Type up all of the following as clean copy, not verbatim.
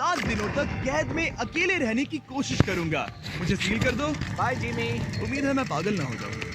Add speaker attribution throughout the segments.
Speaker 1: 7 दिनों तक कैद में अकेले रहने की कोशिश करूंगा। मुझे सील कर दो।
Speaker 2: Bye Jimmy.
Speaker 1: उम्मीद है मैं पागल ना हो जाऊं।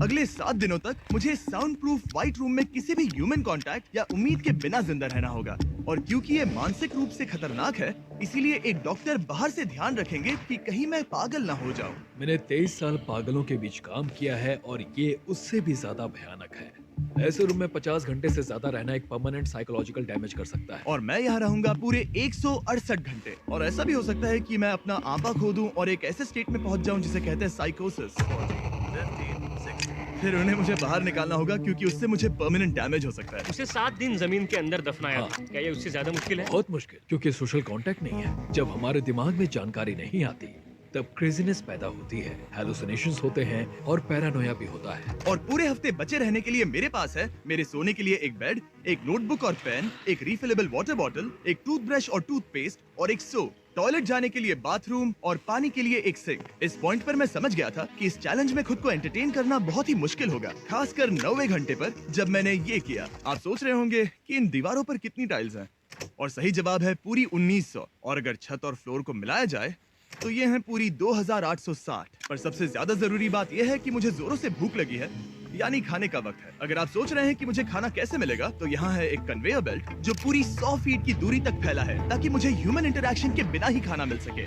Speaker 1: अगले 7 दिनों तक मुझे साउंड प्रूफ व्हाइट रूम में किसी भी ह्यूमन कांटेक्ट या उम्मीद के बिना जिंदा रहना होगा। और क्योंकि ये मानसिक रूप से खतरनाक है, इसीलिए एक डॉक्टर बाहर से ध्यान रखेंगे कि कहीं मैं पागल ना हो जाऊं।
Speaker 3: मैंने 23 साल पागलों के बीच काम किया है और ये उससे भी ज्यादा भयानक है। ऐसे रूम में 50 घंटे से ज्यादा रहना एक परमानेंट साइकोलॉजिकल डैमेज कर सकता है।
Speaker 1: और मैं यहाँ रहूंगा पूरे 168 घंटे। और ऐसा भी हो सकता है कि मैं अपना आपा खो दूं और एक ऐसे स्टेट में पहुंच जाऊं जिसे कहते हैं साइकोसिस। फिर उन्हें मुझे बाहर निकालना होगा क्योंकि उससे मुझे परमानेंट डैमेज हो सकता है।
Speaker 4: उसे 7 दिन जमीन के अंदर दफनाया
Speaker 3: हाँ।
Speaker 4: था। क्या ये उससे ज्यादा मुश्किल है?
Speaker 3: बहुत मुश्किल, क्योंकि सोशल कांटेक्ट नहीं है। जब हमारे दिमाग में जानकारी नहीं आती तब क्रेजीनेस पैदा होती है, हैलुसिनेशंस होते हैं और पैरानोया भी होता है।
Speaker 1: और पूरे हफ्ते बचे रहने के लिए मेरे पास है मेरे सोने के लिए एक बेड, एक नोटबुक और पेन, एक रिफिलेबल वाटर बॉटल, एक टूथब्रश और टूथपेस्ट और एक सोप, टॉयलेट जाने के लिए बाथरूम और पानी के लिए एक सिंक। इस पॉइंट पर मैं समझ गया था कि इस चैलेंज में खुद को एंटरटेन करना बहुत ही मुश्किल होगा, खासकर 90वें घंटे पर जब मैंने ये किया। आप सोच रहे होंगे कि इन दीवारों पर कितनी टाइल्स हैं? और सही जवाब है पूरी 1900। और अगर छत और फ्लोर को मिलाया जाए तो ये है पूरी 2860। पर सबसे ज्यादा जरूरी बात यह है कि मुझे जोरों से भूख लगी है, यानी खाने का वक्त है। अगर आप सोच रहे हैं कि मुझे खाना कैसे मिलेगा, तो यहाँ है एक कन्वेयर बेल्ट जो पूरी 100 फीट की दूरी तक फैला है ताकि मुझे ह्यूमन इंटरैक्शन के बिना ही खाना मिल सके।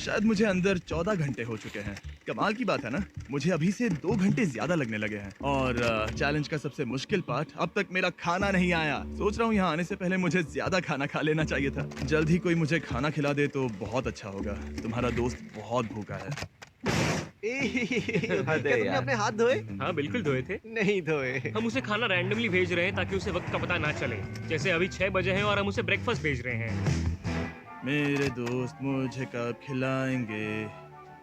Speaker 1: शायद मुझे अंदर 14 घंटे हो चुके हैं। कमाल की बात है ना, मुझे अभी से 2 घंटे ज्यादा लगने लगे हैं। और चैलेंज का सबसे मुश्किल पार्ट, अब तक मेरा खाना नहीं आया। सोच रहा हूँ यहाँ आने से पहले मुझे ज्यादा खाना खा लेना चाहिए था। जल्द ही कोई मुझे खाना खिला दे तो बहुत अच्छा होगा। तुम्हारा दोस्त बहुत भूखा है।
Speaker 2: क्या तुमने अपने हाथ धोए?
Speaker 4: हाँ बिल्कुल धोए थे।
Speaker 2: नहीं धोए।
Speaker 4: हम उसे खाना रैंडमली भेज रहे हैं ताकि उसे वक्त का पता ना चले। जैसे अभी 6 बजे हैं और हम उसे ब्रेकफास्ट भेज रहे हैं।
Speaker 1: मेरे दोस्त मुझे कब खिलाएंगे?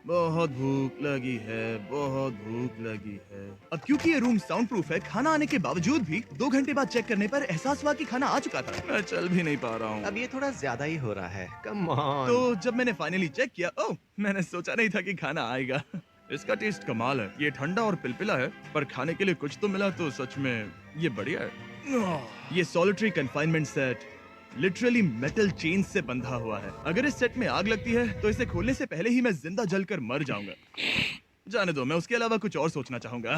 Speaker 1: बहुत भूख लगी है, बहुत भूख लगी है। अब क्योंकि ये रूम साउंड प्रूफ है, खाना आने के बावजूद भी 2 घंटे बाद चेक करने पर एहसास हुआ कि खाना आ चुका था। मैं चल भी नहीं पा रहा हूँ।
Speaker 2: अब ये थोड़ा ज्यादा ही हो रहा है। Come on.
Speaker 1: तो जब मैंने फाइनली चेक किया, ओह, मैंने सोचा नहीं था कि खाना आएगा। इसका टेस्ट कमाल है। ये ठंडा और पिलपिला है, पर खाने के लिए कुछ तो मिला तो सच में ये बढ़िया है। ये solitary confinement set literally metal chain से बंधा हुआ है। अगर इस सेट में आग लगती है तो इसे खोलने से पहले ही मैं जिंदा जलकर मर जाऊंगा। जाने दो, मैं उसके अलावा कुछ और सोचना चाहूंगा।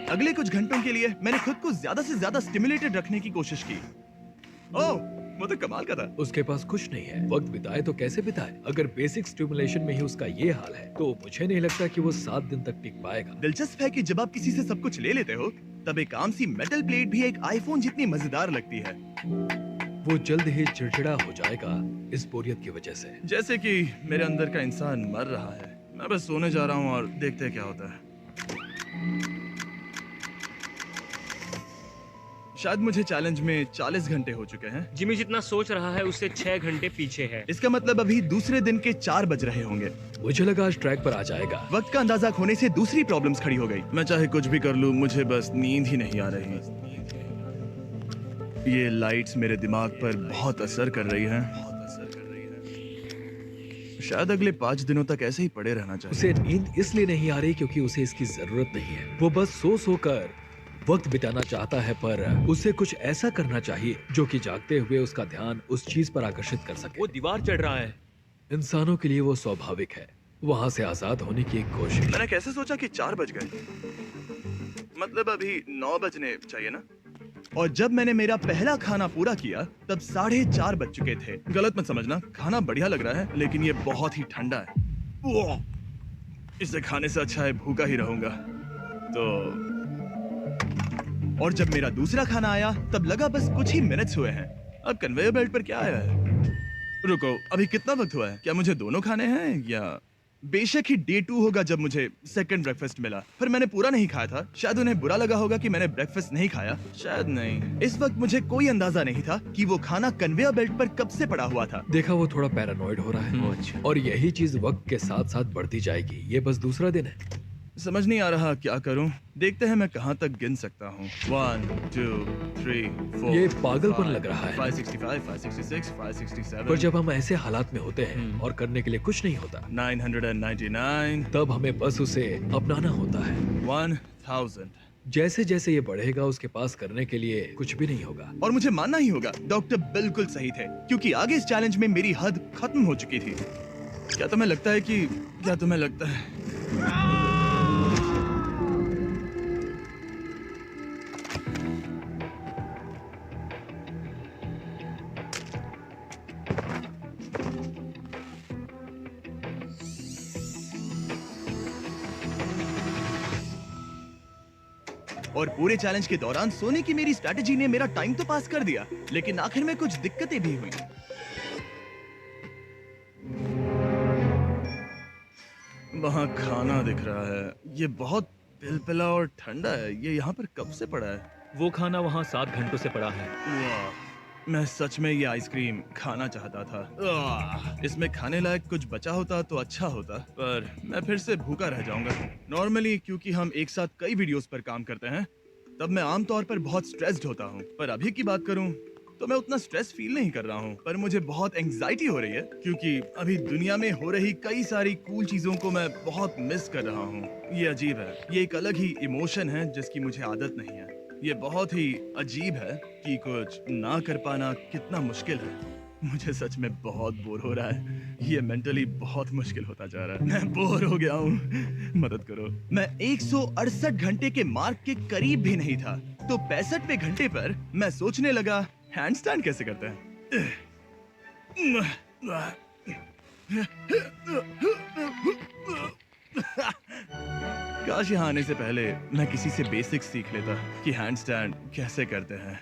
Speaker 1: अगले कुछ घंटों के लिए मैंने खुद को ज्यादा से ज्यादा स्टिमुलेटेड रखने की कोशिश की। ओह, वो तो कमाल का था।
Speaker 3: उसके पास कुछ नहीं है, वक्त बिताए तो कैसे बिताए? अगर बेसिक स्टिमुलेशन में ही उसका ये हाल है तो मुझे नहीं लगता कि वो 7 दिन तक टिक पाएगा।
Speaker 1: दिलचस्प है कि जब आप किसी से सब कुछ ले लेते हो, तब एक आम सी मेटल प्लेट भी एक आईफोन जितनी मजेदार लगती है।
Speaker 3: वो जल्द ही चिड़चिड़ा हो जाएगा इस बोरियत की वजह से।
Speaker 1: जैसे कि मेरे अंदर का इंसान मर रहा है। मैं बस सोने जा रहा हूँ और देखते हैं क्या होता है। शायद मुझे चैलेंज में 40 घंटे हो चुके हैं।
Speaker 4: जिमी जितना सोच रहा है उससे 6 घंटे पीछे है।
Speaker 1: इसका मतलब अभी दूसरे दिन के 4 बज रहे होंगे।
Speaker 3: मुझे लगा आज ट्रैक पर आ जाएगा।
Speaker 1: वक्त का अंदाजा खोने से दूसरी प्रॉब्लम्स खड़ी हो गई। मैं चाहे कुछ भी कर लूं, मुझे बस नींद ही नहीं आ रही। ये लाइट्स मेरे दिमाग पर बहुत असर कर रही हैं। शायद अगले 5 दिनों तक ऐसे ही पड़े रहना चाहिए।
Speaker 3: उसे नींद इसलिए नहीं आ रही क्योंकि उसे इसकी जरूरत नहीं है। वो बस सो कर वक्त बिताना चाहता है, पर उसे कुछ ऐसा करना चाहिए जो कि जागते हुए उसका ध्यान उस चीज पर आकर्षित कर सके।
Speaker 4: वो दीवार चढ़ रहा है।
Speaker 3: इंसानों के लिए वो स्वाभाविक है, वहाँ से आजाद होने की एक कोशिश।
Speaker 1: मैंने कैसे सोचा कि 4 बज गए? मतलब अभी 9 बजने चाहिए ना? और जब मैंने मेरा पहला खाना पूरा किया तब 4:30 बज चुके थे। गलत मत समझना, खाना बढ़िया लग रहा है, लेकिन ये बहुत ही ठंडा है। इसे खाने से अच्छा है भूखा ही रहूंगा। तो और जब मेरा दूसरा खाना आया तब लगा बस कुछ ही मिनट्स हुए हैं। अब कन्वेयर बेल्ट पर क्या आया है? रुको, अभी कितना वक्त हुआ है? क्या मुझे दोनों खाने हैं या? बेशक ही डे 2 होगा जब मुझे सेकंड ब्रेकफास्ट मिला, पर मैंने पूरा नहीं खाया था। शायद उन्हें बुरा लगा होगा कि मैंने ब्रेकफास्ट नहीं खाया, शायद नहीं। इस वक्त मुझे कोई अंदाजा नहीं था कि वो खाना कन्वेयर बेल्ट पर कब से पड़ा हुआ था।
Speaker 3: देखा, वो थोड़ा पैरानॉइड हो रहा है। और यही चीज वक्त के साथ साथ बढ़ती जाएगी। ये बस दूसरा दिन है।
Speaker 1: समझ नहीं आ रहा क्या करूं। देखते हैं मैं कहां तक गिन सकता हूं। 1 2 3 4।
Speaker 3: ये पागलपन लग रहा है।
Speaker 1: 565 566 567।
Speaker 3: पर जब हम ऐसे हालात में होते हैं और करने के लिए कुछ नहीं होता,
Speaker 1: 999।
Speaker 3: तब हमें बस उसे अपनाना होता है।
Speaker 1: 1000।
Speaker 3: जैसे जैसे ये बढ़ेगा उसके पास करने के लिए कुछ भी नहीं होगा।
Speaker 1: और मुझे मानना ही होगा, डॉक्टर बिल्कुल सही थे, क्योंकि आगे इस चैलेंज में मेरी हद खत्म हो चुकी थी। क्या तुम्हें लगता है? और पूरे चैलेंज के दौरान सोने की मेरी स्ट्रैटेजी ने मेरा टाइम तो पास कर दिया, लेकिन आखिर में कुछ दिक्कतें भी हुई। वहाँ खाना दिख रहा है, ये बहुत पिलपिला और ठंडा है। ये यहाँ पर कब से पड़ा है?
Speaker 3: वो खाना वहाँ 7 घंटों से पड़ा है।
Speaker 1: वाह, मैं सच में ये आइसक्रीम खाना चाहता था। इसमें खाने लायक कुछ बचा होता तो अच्छा होता, पर मैं फिर से भूखा रह जाऊंगा। नॉर्मली क्योंकि हम एक साथ कई वीडियोस पर काम करते हैं, तब मैं आमतौर पर बहुत स्ट्रेस्ड होता हूँ। पर अभी की बात करूँ तो मैं उतना स्ट्रेस फील नहीं कर रहा हूँ, पर मुझे बहुत एंजाइटी हो रही है, क्योंकि अभी दुनिया में हो रही कई सारी कूल चीजों को मैं बहुत मिस कर रहा हूँ। ये अजीब है, ये एक अलग ही इमोशन है जिसकी मुझे आदत नहीं है। ये बहुत ही अजीब है कि कुछ ना कर पाना कितना मुश्किल है। मुझे सच में बहुत बोर हो रहा है। ये मेंटली बहुत मुश्किल होता जा रहा है। मैं बोर हो गया हूँ, मदद करो। मैं 168 घंटे के मार्क के करीब भी नहीं था, तो 65वें घंटे पर मैं सोचने लगा, हैंडस्टैंड कैसे करते हैं। काश यहाँ आने से पहले मैं किसी से बेसिक्स सीख लेता कि हैंडस्टैंड कैसे करते हैं।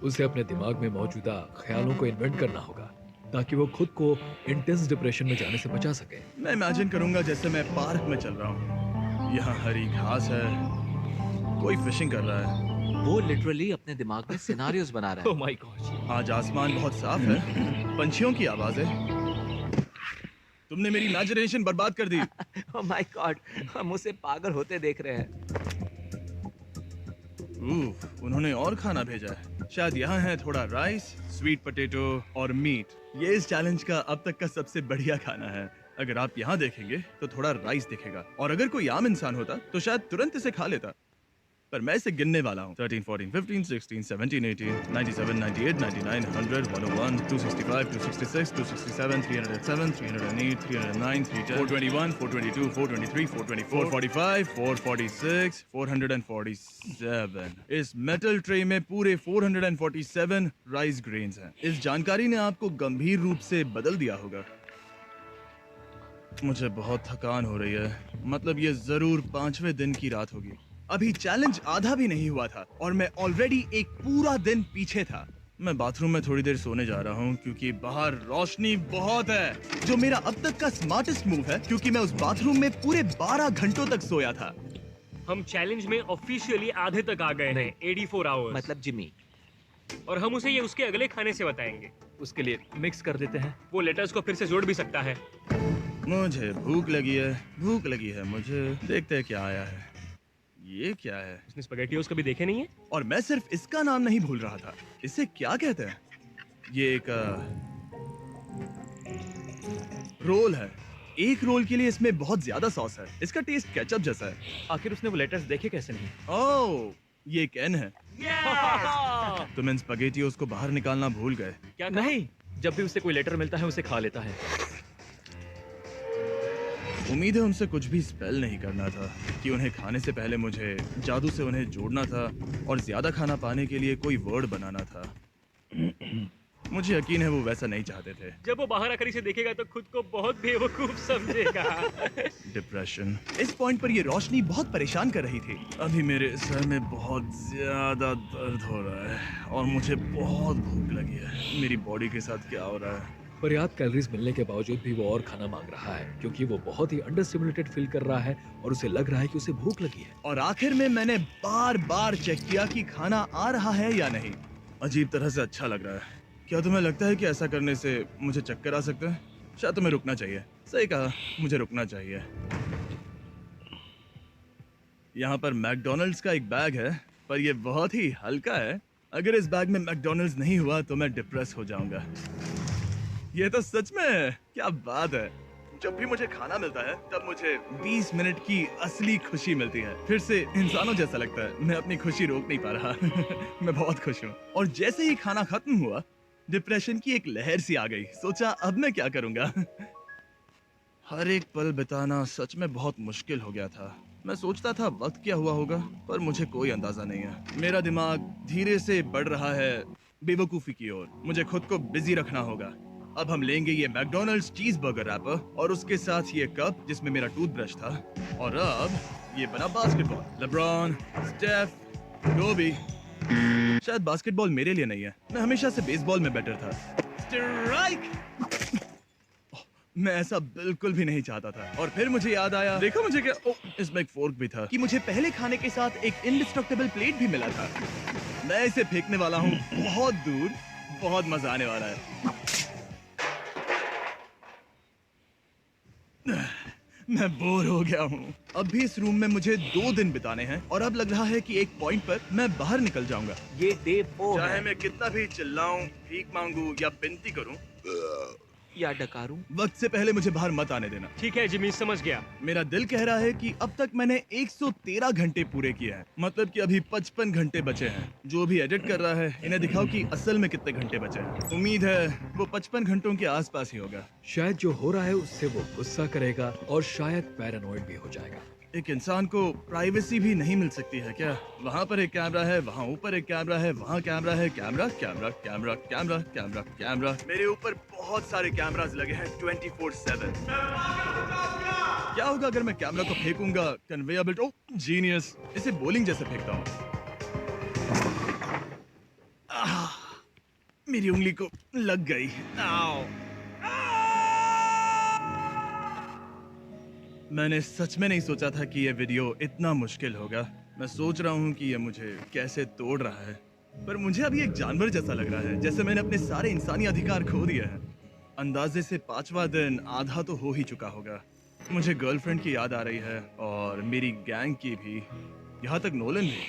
Speaker 3: उसे अपने दिमाग में मौजूदा ख्यालों को इन्वेंट करना होगा ताकि वो खुद को इंटेंस डिप्रेशन में जाने से बचा सके।
Speaker 1: मैं इमेजिन करूंगा जैसे मैं पार्क में चल रहा हूँ। यहाँ हरी घास है, कोई फिशिंग कर रहा है।
Speaker 2: वो लिटरली अपने दिमाग में सिनारियोस बना रहा
Speaker 3: ओह माय गॉड।
Speaker 1: आज आसमान बहुत साफ है, पंछियों की आवाजें। तुमने मेरी इमेजिनेशन बर्बाद कर दी।
Speaker 2: है। ओह माय गॉड, हम उसे पागल होते देख रहे हैं।
Speaker 1: उन्होंने और खाना भेजा है। शायद यहाँ है थोड़ा राइस, स्वीट पोटैटो और मीट। ये इस चैलेंज का अब तक का सबसे बढ़िया खाना है। अगर आप यहाँ देखेंगे तो थोड़ा राइस दिखेगा, और अगर कोई आम इंसान होता तो शायद तुरंत इसे खा लेता, पर मैं इसे गिनने वाला हूँ। 13, 14, 15, 16, 17, 18, 97, 98, 99, 100, 101, 265, 266, 267, 307, 308, 309, 310, 421, 422, 423, 424, 445, 446, 447। इस मेटल ट्रे में पूरे 447 राइस ग्रेन्स हैं। इस जानकारी ने आपको गंभीर रूप से बदल दिया होगा। मुझे बहुत थकान हो रही है, मतलब ये जरूर 5वें दिन की रात होगी। अभी चैलेंज आधा भी नहीं हुआ था और मैं ऑलरेडी एक पूरा दिन पीछे था। मैं बाथरूम में थोड़ी देर सोने जा रहा हूँ क्योंकि बाहर रोशनी बहुत है, जो मेरा अब तक का स्मार्टेस्ट मूव है, क्योंकि मैं उस बाथरूम में पूरे 12 घंटों तक सोया था।
Speaker 4: हम चैलेंज में ऑफिशियली आधे तक आ गए हैं, 84 आवर्स।
Speaker 2: मतलब जिमी,
Speaker 4: और हम उसे ये उसके अगले खाने से बताएंगे।
Speaker 3: उसके लिए मिक्स कर देते हैं।
Speaker 4: वो लेटर्स को फिर से जोड़ भी सकता है।
Speaker 1: मुझे भूख लगी है मुझे। देखते हैं क्या आया है। ये क्या है?
Speaker 4: उसने स्पैगेटियोस कभी देखे नहीं है?
Speaker 1: और मैं सिर्फ इसका नाम नहीं भूल रहा था। इसे क्या कहते हैं? ये एक रोल है। एक रोल के लिए इसमें बहुत ज्यादा सॉस है। इसका टेस्ट केचप जैसा है।
Speaker 3: आखिर उसने वो लेटर्स देखे कैसे नहीं?
Speaker 1: ओह, ये कैन है। तुम इन स्पैगेटियोस को बाहर निकालना भूल गए।
Speaker 4: क्या कहा?
Speaker 3: नहीं, जब भी उसे कोई लेटर मिलता है उसे खा लेता है।
Speaker 1: उम्मीद है उनसे कुछ भी स्पेल नहीं करना था कि उन्हें खाने से पहले मुझे जादू से उन्हें जोड़ना था और ज्यादा खाना पाने के लिए कोई वर्ड बनाना था। मुझे यकीन है वो वैसा नहीं चाहते थे।
Speaker 4: जब वो बाहर आकर इसे देखेगा तो खुद को बहुत बेवकूफ समझेगा।
Speaker 1: डिप्रेशन। इस पॉइंट पर ये रोशनी बहुत परेशान कर रही थी। अभी मेरे सर में बहुत ज्यादा दर्द हो रहा है और मुझे बहुत भूख लगी है। मेरी बॉडी के साथ क्या हो रहा है?
Speaker 3: पर्याप्त कैलोरीज मिलने के बावजूद भी वो और खाना मांग रहा है क्योंकि वो बहुत ही अंडर स्टिमुलेटेड फील कर रहा है और उसे लग रहा है कि उसे भूख लगी है।
Speaker 1: और आखिर में मैंने बार बार चेक किया कि खाना आ रहा है या नहीं। अजीब तरह से अच्छा लग रहा है। क्या तुम्हें लगता है कि ऐसा करने से मुझे चक्कर आ सकते हैं? शायद तुम्हें रुकना चाहिए। सही कहा, मुझे रुकना चाहिए। यहाँ पर मैकडोनल्ड्स का एक बैग है, पर यह बहुत ही हल्का है। अगर इस बैग में मैकडोनल्ड्स नहीं हुआ तो मैं डिप्रेस हो जाऊंगा। ये तो सच में है। क्या बात है। जब भी मुझे खाना मिलता है तब मुझे 20 मिनट की असली खुशी मिलती है। फिर से इंसानों जैसा लगता है। मैं अपनी खुशी रोक नहीं पा रहा। मैं बहुत खुश हूँ। और जैसे ही खाना खत्म हुआ, डिप्रेशन की एक लहर सी आ गई। सोचा अब मैं क्या करूंगा। हर एक पल बिताना सच में बहुत मुश्किल हो गया था। मैं सोचता था वक्त क्या हुआ होगा, पर मुझे कोई अंदाजा नहीं है। मेरा दिमाग धीरे से बढ़ रहा है बेवकूफी की ओर। मुझे खुद को बिजी रखना होगा। अब हम लेंगे ये मैकडॉनल्ड्स चीज बर्गर रैपर और उसके साथ ये कप जिसमें मेरा टूथब्रश था। और अब ये बना बास्केटबॉल। लेब्रॉन, स्टेफ, कोबी। शायद बास्केटबॉल मेरे लिए नहीं है। मैं हमेशा से बेसबॉल में बेटर था। स्ट्राइक! मैं ऐसा बिल्कुल भी नहीं चाहता था। और फिर मुझे याद आया, देखो मुझे क्या, इसमें एक फोर्क भी था, कि मुझे पहले खाने के साथ एक इंडिस्ट्रक्टेबल प्लेट भी मिला था। मैं इसे फेंकने वाला हूँ बहुत दूर। बहुत मजा आने वाला है। मैं बोर हो गया हूँ। अब भी इस रूम में मुझे 2 दिन बिताने हैं और अब लग रहा है कि एक पॉइंट पर मैं बाहर निकल जाऊंगा।
Speaker 2: ये डे 4
Speaker 1: चाहे
Speaker 2: है
Speaker 1: मैं कितना भी चिल्लाऊं, भीख मांगू या विनती करूं,
Speaker 2: या डकारूं।
Speaker 1: वक्त से पहले मुझे बाहर मत आने देना।
Speaker 4: ठीक है जिमी, समझ गया।
Speaker 1: मेरा दिल कह रहा है कि अब तक मैंने 113 घंटे पूरे किए हैं। मतलब कि अभी 55 घंटे बचे हैं। जो भी एडिट कर रहा है, इन्हें दिखाओ कि असल में कितने घंटे बचे हैं। उम्मीद है वो 55 घंटों के आसपास ही होगा।
Speaker 3: शायद जो हो रहा है उससे वो गुस्सा करेगा और शायद पैरानॉइड भी हो जाएगा।
Speaker 1: एक इंसान को प्राइवेसी भी नहीं मिल सकती है क्या? वहाँ पर एक कैमरा है, वहाँ ऊपर एक कैमरा है, वहाँ कैमरा है, camera camera camera camera camera camera. मेरे ऊपर बहुत सारे कैमरास लगे हैं 24/7। क्या होगा अगर मैं कैमरा को फेंकूंगा? Conveyor belt. Oh genius! इसे बॉलिंग जैसे फेंकता हूँ। मेरी उंगली को लग गई। आओ! मैंने सच में नहीं सोचा था कि ये वीडियो इतना मुश्किल होगा। मैं सोच रहा हूँ कि ये मुझे कैसे तोड़ रहा है, पर मुझे अभी एक जानवर जैसा लग रहा है, जैसे मैंने अपने सारे इंसानी अधिकार खो दिए हैं। अंदाजे से 5वां दिन आधा तो हो ही चुका होगा। मुझे गर्लफ्रेंड की याद आ रही है और मेरी गैंग की भी, यहाँ तक नोलन भी।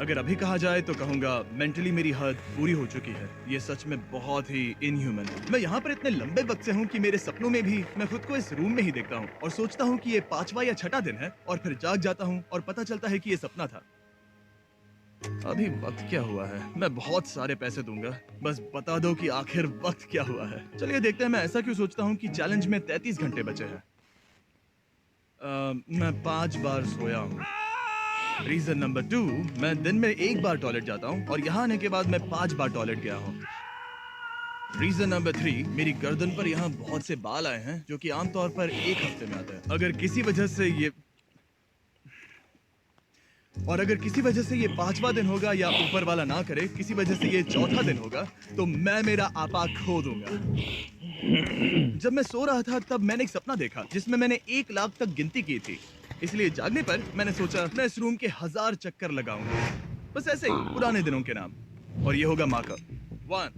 Speaker 1: अगर अभी कहा जाए तो कहूंगा मेंटली मेरी हद पूरी हो चुकी है। ये सच में बहुत ही इनह्यूमन है। मैं यहाँ पर इतने लंबे वक्त से हूँ कि मेरे सपनों में भी मैं खुद को इस रूम में ही देखता हूँ और सोचता हूँ कि ये 5वां या 6वां दिन है और फिर जाग जाता हूँ और पता चलता है कि ये सपना था। अभी वक्त क्या हुआ है? मैं बहुत सारे पैसे दूंगा, बस बता दो कि आखिर वक्त क्या हुआ है। चलिए देखते हैं मैं ऐसा क्यों सोचता हूँ कि चैलेंज में 33 घंटे बचे हैं। मैं 5 बार सोया हूँ। रीजन नंबर 2, मैं दिन में 1 बार टॉयलेट जाता हूँ और यहाँ आने के बाद मैं 5 बार टॉयलेट गया हूँ। रीजन नंबर 3, मेरी गर्दन पर यहाँ बहुत से बाल आए हैं जो कि आमतौर पर 1 हफ्ते में आते हैं। अगर किसी वजह से ये 5वां दिन होगा या ऊपर वाला ना करे, किसी वजह से ये 4था दिन होगा, तो मैं मेरा आपा खो दूंगा। जब मैं सो रहा था तब मैंने एक सपना देखा जिसमें मैंने 1 लाख तक गिनती की थी। इसलिए जागने पर मैंने सोचा मैं इस रूम के 1000 चक्कर लगाऊंगा, बस ऐसे ही पुराने दिनों के नाम। और ये होगा मार्कर 1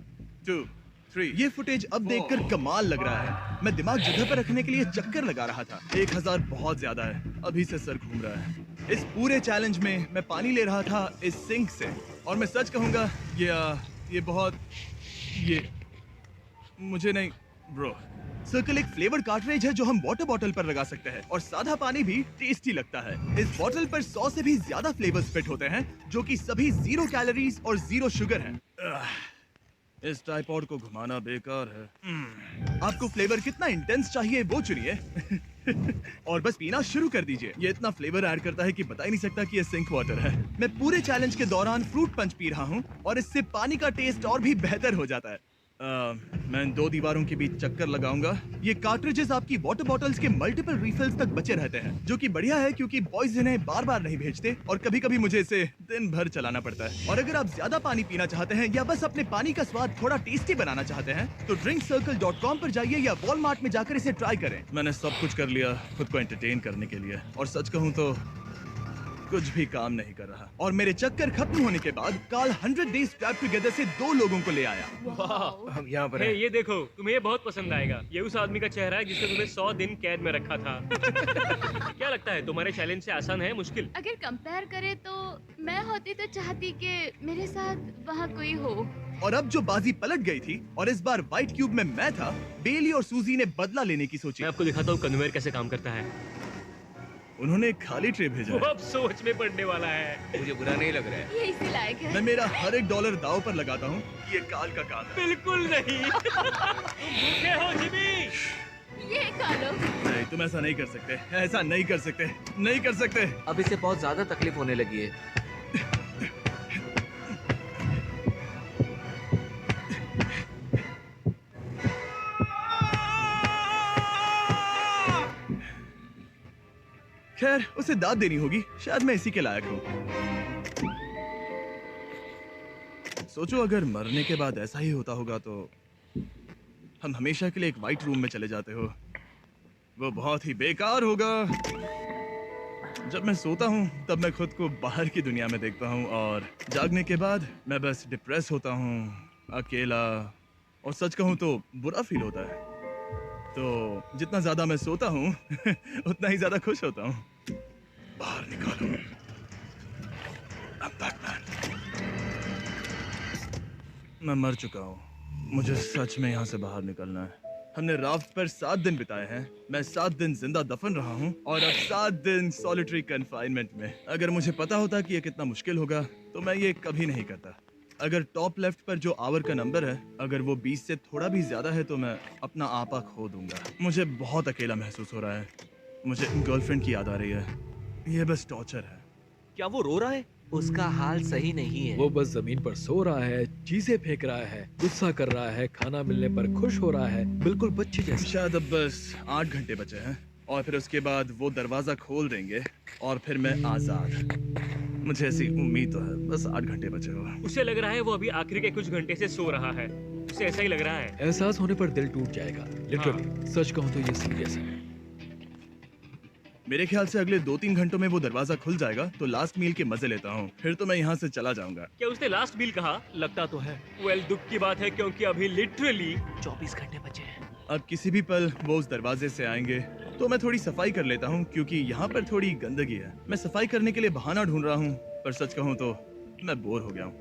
Speaker 1: 2 3। ये फुटेज अब देखकर कमाल लग रहा है। मैं दिमाग जगह पर रखने के लिए चक्कर लगा रहा था। 1000 बहुत ज्यादा है। अभी से सर घूम रहा है। इस पूरे चैलेंज में मैं पानी ले रहा था इस सिंक से, और मैं सच कहूंगा ये मुझे नहीं ब्रो। सर्कल एक फ्लेवर्ड कार्ट्रिज है जो हम वाटर बॉटल पर लगा सकते हैं और सादा पानी भी टेस्टी लगता है। इस बॉटल पर 100 से भी ज्यादा फ्लेवर्स फिट होते हैं जो कि सभी 0 कैलोरीज और 0 शुगर हैं। इस ट्राइपॉड को घुमाना बेकार है। आपको फ्लेवर कितना इंटेंस चाहिए वो चुनिए और बस पीना शुरू कर दीजिए। ये इतना फ्लेवर ऐड करता है कि बता ही नहीं सकता कि ये सिंक वाटर है। मैं पूरे चैलेंज के दौरान फ्रूट पंच पी रहा हूँ और इससे पानी का टेस्ट और भी बेहतर हो जाता है। मैं इन 2 दीवारों के बीच चक्कर लगाऊंगा। ये कार्ट्रिजेस आपकी वाटर बॉटल्स के मल्टीपल रिफिल्स तक बचे रहते हैं, जो कि बढ़िया है क्योंकि बॉयज इन्हें बार बार नहीं भेजते और कभी कभी मुझे इसे दिन भर चलाना पड़ता है। और अगर आप ज्यादा पानी पीना चाहते हैं या बस अपने पानी का स्वाद थोड़ा टेस्टी बनाना चाहते हैं तो drinkcircle.com पर जाइए या वॉलमार्ट में जाकर इसे ट्राई करें। मैंने सब कुछ कर लिया खुद को एंटरटेन करने के लिए, और सच कहूँ तो कुछ भी काम नहीं कर रहा। और मेरे चक्कर खत्म होने के बाद काल 100 डेज ट्रैप टुगेदर से 2 लोगों को ले आया।
Speaker 4: वाह,
Speaker 2: हम यहाँ पर
Speaker 4: हे,
Speaker 2: हैं।
Speaker 4: ये देखो, तुम्हें ये बहुत पसंद आएगा। ये उस आदमी का चेहरा है जिसने तुम्हें 100 दिन कैद में रखा था। क्या लगता है तुम्हारे चैलेंज से आसान है मुश्किल?
Speaker 5: अगर कंपेयर करें तो मैं होती तो चाहती कि मेरे साथ वहाँ कोई हो,
Speaker 1: और अब जो बाजी पलट गई थी और इस बार व्हाइट क्यूब में मैं था, बेली और सूजी ने बदला लेने की सोची।
Speaker 4: मैं आपको दिखाता हूँ कन्वेयर कैसे काम करता है।
Speaker 1: उन्होंने एक खाली ट्रे भेजा
Speaker 4: वो
Speaker 1: है।
Speaker 4: अब सोच में पड़ने वाला है।
Speaker 2: मुझे बुरा नहीं लग रहा है।
Speaker 5: ये इसी लायक है।
Speaker 1: मैं मेरा हर एक डॉलर दाव पर लगाता हूँ। ये काल का काम है।
Speaker 4: बिल्कुल नहीं। तुम भूखे हो जिमी।
Speaker 5: ये खा लो।
Speaker 1: नहीं, तुम ऐसा नहीं कर सकते, ऐसा नहीं कर सकते, नहीं कर सकते।
Speaker 2: अब इसे बहुत ज्यादा तकलीफ होने लगी है।
Speaker 1: खैर, उसे दाद देनी होगी। शायद मैं इसी के लायक हूँ। सोचो अगर मरने के बाद ऐसा ही होता होगा तो हम हमेशा के लिए एक व्हाइट रूम में चले जाते हो। वो बहुत ही बेकार होगा। जब मैं सोता हूँ तब मैं खुद को बाहर की दुनिया में देखता हूँ और जागने के बाद मैं बस डिप्रेस होता हूँ, अकेला, और सच कहूँ तो बुरा फील होता है। तो जितना ज्यादा मैं सोता हूँ उतना ही ज्यादा खुश होता हूँ। बाहर निकालो। I'm Batman। मैं मर चुका हूँ। मुझे सच में यहाँ से बाहर निकलना है। हमने राफ्ट पर 7 दिन बिताए हैं। मैं 7 दिन जिंदा दफन रहा हूँ और अब 7 दिन सॉलिटरी कन्फाइनमेंट में। अगर मुझे पता होता कि ये कितना मुश्किल होगा तो मैं ये कभी नहीं करता। अगर टॉप लेफ्ट पर जो आवर का नंबर है, अगर वो 20 से थोड़ा भी ज्यादा है तो मैं अपना आपा खो दूंगा। मुझे बहुत अकेला महसूस हो रहा है। मुझे गर्लफ्रेंड की याद आ रही है। ये बस टॉर्चर है।
Speaker 2: क्या वो रो रहा है? उसका हाल सही नहीं है।
Speaker 3: वो बस जमीन पर सो रहा है, चीजें फेंक रहा है, गुस्सा कर रहा है, खाना मिलने पर खुश हो रहा है, बिल्कुल बच्चे जैसा।
Speaker 1: शायद अब बस 8 घंटे बचे हैं और फिर उसके बाद वो दरवाजा खोल देंगे और फिर मैं आजाद। मुझे ऐसी उम्मीद तो है। बस 8 घंटे बचे हो।
Speaker 4: उसे लग रहा है वो अभी आखिरी के कुछ घंटे से सो रहा है। उसे ऐसा ही लग रहा है।
Speaker 3: एहसास होने पर दिल टूट जाएगा। लिटरली, सच कहूँ तो ये सीरियस है।
Speaker 1: मेरे ख्याल से अगले 2-3 घंटों में वो दरवाजा खुल जाएगा तो लास्ट मील के मजे लेता हूँ। फिर तो मैं यहाँ से चला जाऊंगा।
Speaker 4: क्या उसने लास्ट मील कहा?
Speaker 2: लगता तो है।
Speaker 4: वेल, दुख की बात है क्योंकि अभी लिटरली
Speaker 2: 24 घंटे बचे हैं।
Speaker 1: अब किसी भी पल वो उस दरवाजे से आएंगे तो मैं थोड़ी सफाई कर लेता हूँ क्योंकि यहाँ पर थोड़ी गंदगी है। मैं सफाई करने के लिए बहाना ढूंढ रहा हूँ, पर सच कहूँ तो मैं बोर हो गया हूँ।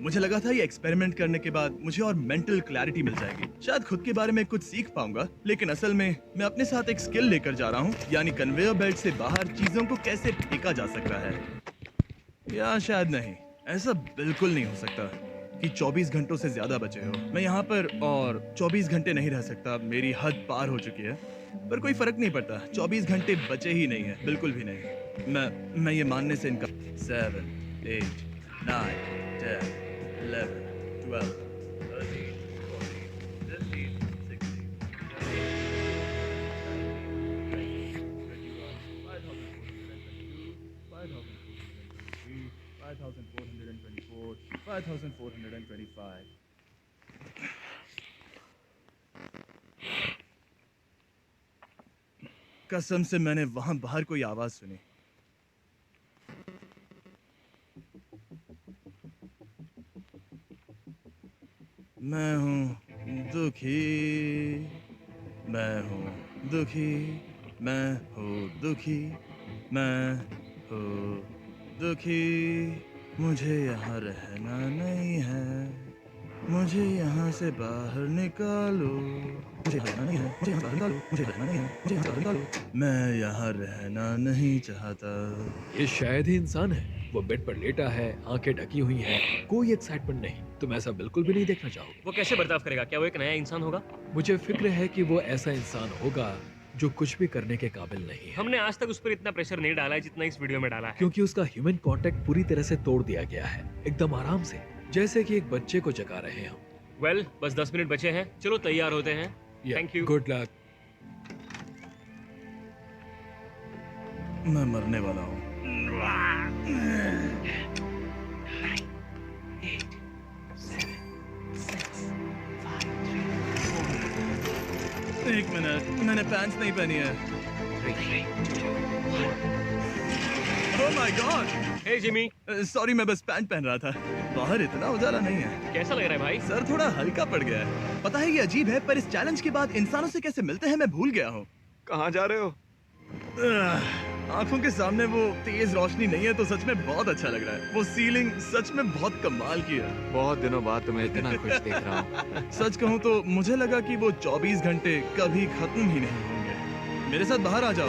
Speaker 1: मुझे लगा था ये एक्सपेरिमेंट करने के बाद मुझे और मेंटल क्लैरिटी मिल जाएगी, शायद खुद के बारे में कुछ सीख पाऊंगा। लेकिन असल में मैं अपने साथ एक स्किल लेकर जा रहा हूँ, यानी कन्वेयर बेल्ट से बाहर चीजों को कैसे फेंका जा सकता है। या शायद नहीं, ऐसा बिल्कुल नहीं हो सकता कि 24 घंटों से ज्यादा बचे हो। मैं यहाँ पर और 24 घंटे नहीं रह सकता। मेरी हद पार हो चुकी है, पर कोई फर्क नहीं पड़ता। 24 घंटे बचे ही नहीं है, बिल्कुल भी नहीं। मैं ये मानने से इनका 7, 8, 9, 10, 11, 12, 13, 14, 15, 16, 5,424, 5,425। कसम से मैंने वहां बाहर कोई आवाज सुनी। मैं हूँ दुखी, मैं हूँ दुखी, मैं हूँ दुखी, मैं हूँ दुखी। मुझे यहाँ रहना नहीं है, मुझे यहाँ से बाहर निकालो। मुझे यहाँ रहना नहीं है, मुझे यहाँ से बाहर निकालो। मुझे रहना नहीं है, मुझे यहाँ से बाहर निकालो। मैं यहाँ रहना नहीं चाहता।
Speaker 3: ये शायद ही इंसान है। वो बेड पर लेटा है, आंखें ढकी हुई हैं, कोई एक्साइटमेंट नहीं। तुम ऐसा बिल्कुल भी नहीं देखना चाहोगे।
Speaker 4: वो कैसे बर्ताव करेगा? क्या वो एक नया इंसान होगा?
Speaker 3: मुझे फिक्र है कि वो ऐसा इंसान होगा जो कुछ भी करने के काबिल नहीं है,
Speaker 4: हमने आज तक उस पर इतना प्रेशर नहीं डाला है जितना इस वीडियो में डाला है।
Speaker 3: क्योंकि उसका ह्यूमन कांटेक्ट पूरी तरह से तोड़ दिया गया है, एकदम आराम से, जैसे कि एक बच्चे को जगा रहे हैं हम।
Speaker 4: वेल, बस 10 मिनट बचे हैं। चलो तैयार होते हैं। Thank you.
Speaker 3: Good luck.
Speaker 1: मैं मरने वाला हूँ। एक मिनट, मैंने पैंट्स नहीं पहनी है। Oh my god!
Speaker 4: Hey Jimmy,
Speaker 1: sorry, मैं बस पैंट पहन रहा था। बाहर इतना उजाला नहीं है।
Speaker 4: कैसा लग रहा है भाई?
Speaker 1: सर थोड़ा हल्का पड़ गया है। पता है ये अजीब है, पर इस चैलेंज के बाद इंसानों से कैसे मिलते हैं मैं भूल गया हूँ।
Speaker 2: कहाँ जा रहे हो?
Speaker 1: आंखों के सामने वो तेज रोशनी नहीं है तो सच में बहुत अच्छा लग रहा है। वो सीलिंग सच में बहुत कमाल की है।
Speaker 2: बहुत दिनों बाद तुम्हें इतना खुश देख रहा हूँ।
Speaker 1: सच कहूँ तो मुझे लगा कि वो 24 घंटे कभी खत्म ही नहीं होंगे। मेरे साथ बाहर आ जाओ।